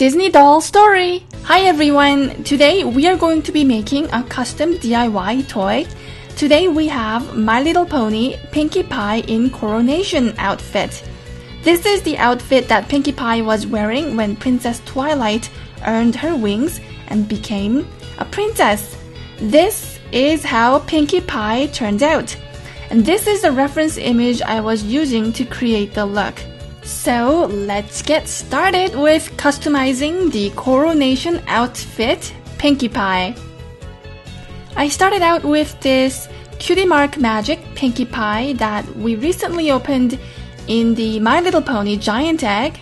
Disney doll story! Hi everyone! Today we are going to be making a custom DIY toy. Today we have My Little Pony Pinkie Pie in Coronation Outfit. This is the outfit that Pinkie Pie was wearing when Princess Twilight earned her wings and became a princess. This is how Pinkie Pie turned out. And this is the reference image I was using to create the look. So let's get started with customizing the Coronation Outfit Pinkie Pie. I started out with this Cutie Mark Magic Pinkie Pie that we recently opened in the My Little Pony Giant Egg.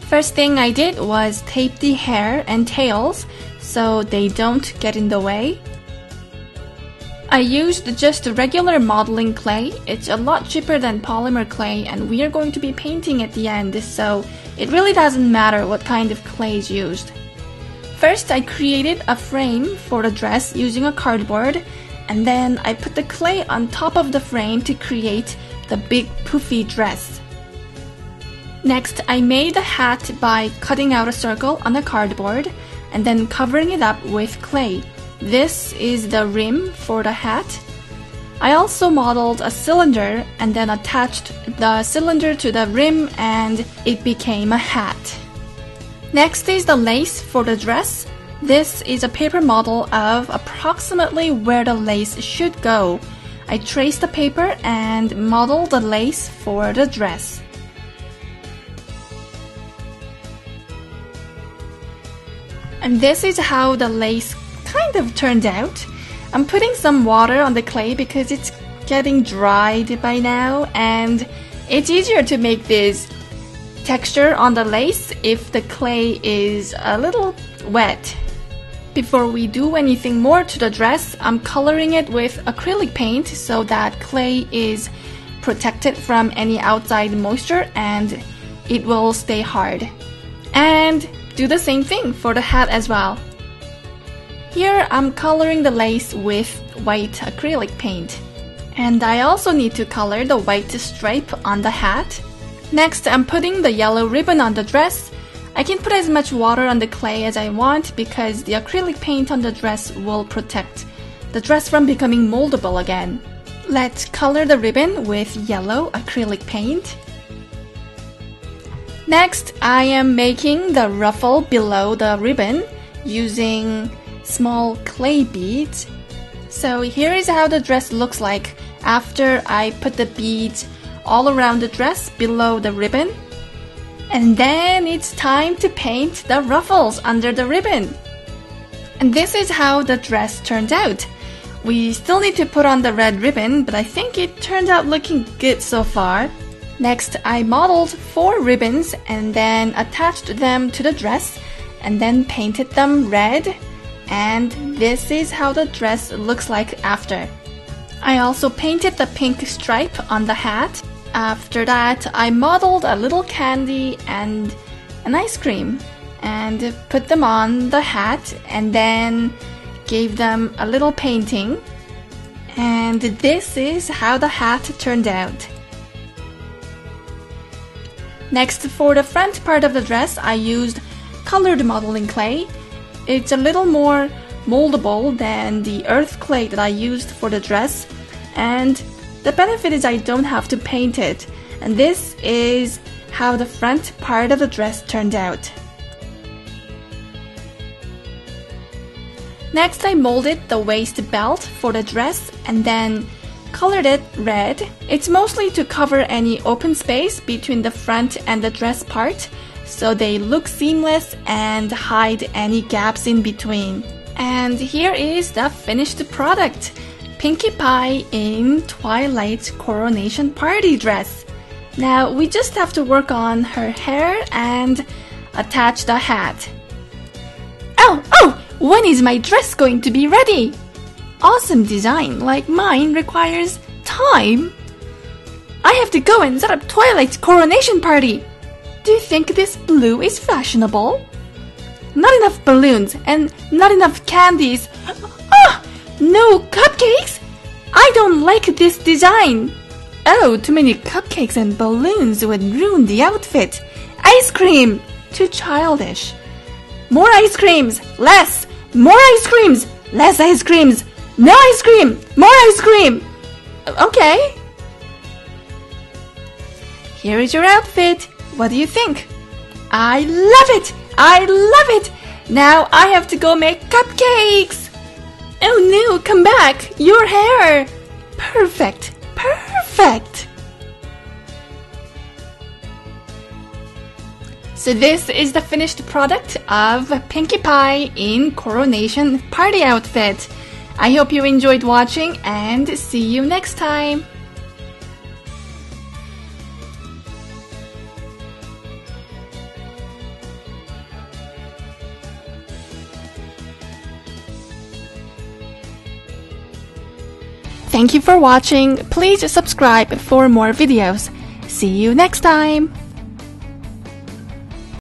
First thing I did was tape the hair and tails so they don't get in the way. I used just regular modeling clay. It's a lot cheaper than polymer clay and we are going to be painting at the end, so it really doesn't matter what kind of clay is used. First, I created a frame for the dress using a cardboard, and then I put the clay on top of the frame to create the big poofy dress. Next, I made the hat by cutting out a circle on the cardboard and then covering it up with clay. This is the rim for the hat. I also modeled a cylinder and then attached the cylinder to the rim and it became a hat. Next is the lace for the dress. This is a paper model of approximately where the lace should go. I traced the paper and modeled the lace for the dress. And this is how the lace kind of turned out. I'm putting some water on the clay because it's getting dried by now, and it's easier to make this texture on the lace if the clay is a little wet. Before we do anything more to the dress, I'm coloring it with acrylic paint so that clay is protected from any outside moisture and it will stay hard. And do the same thing for the hat as well. Here I'm coloring the lace with white acrylic paint. And I also need to color the white stripe on the hat. Next, I'm putting the yellow ribbon on the dress. I can put as much water on the clay as I want because the acrylic paint on the dress will protect the dress from becoming moldable again. Let's color the ribbon with yellow acrylic paint. Next, I am making the ruffle below the ribbon using small clay beads. So here is how the dress looks like after I put the beads all around the dress below the ribbon. And then it's time to paint the ruffles under the ribbon. And this is how the dress turned out. We still need to put on the red ribbon, but I think it turned out looking good so far. Next, I modeled 4 ribbons and then attached them to the dress and then painted them red. And this is how the dress looks like after. I also painted the pink stripe on the hat. After that, I modeled a little candy and an ice cream and put them on the hat and then gave them a little painting. And this is how the hat turned out. Next, for the front part of the dress, I used colored modeling clay. It's a little more moldable than the earth clay that I used for the dress, and the benefit is I don't have to paint it. And this is how the front part of the dress turned out. Next, I molded the waist belt for the dress and then colored it red. It's mostly to cover any open space between the front and the dress part, so they look seamless and hide any gaps in between. And here is the finished product, Pinkie Pie in Twilight's coronation party dress. Now we just have to work on her hair and attach the hat. Oh, when is my dress going to be ready? Awesome design like mine requires time. I have to go and set up Twilight's coronation party. Do you think this blue is fashionable? Not enough balloons and not enough candies. Ah! No cupcakes? I don't like this design. Oh, too many cupcakes and balloons would ruin the outfit. Ice cream! Too childish. More ice creams! Less! More ice creams! Less ice creams! No ice cream! More ice cream! Okay. Here is your outfit. What do you think? I love it! I love it! Now I have to go make cupcakes! Oh no, come back! Your hair! Perfect! Perfect! So this is the finished product of Pinkie Pie in Coronation Party Outfit. I hope you enjoyed watching and see you next time! Thank you for watching. Please subscribe for more videos. See you next time!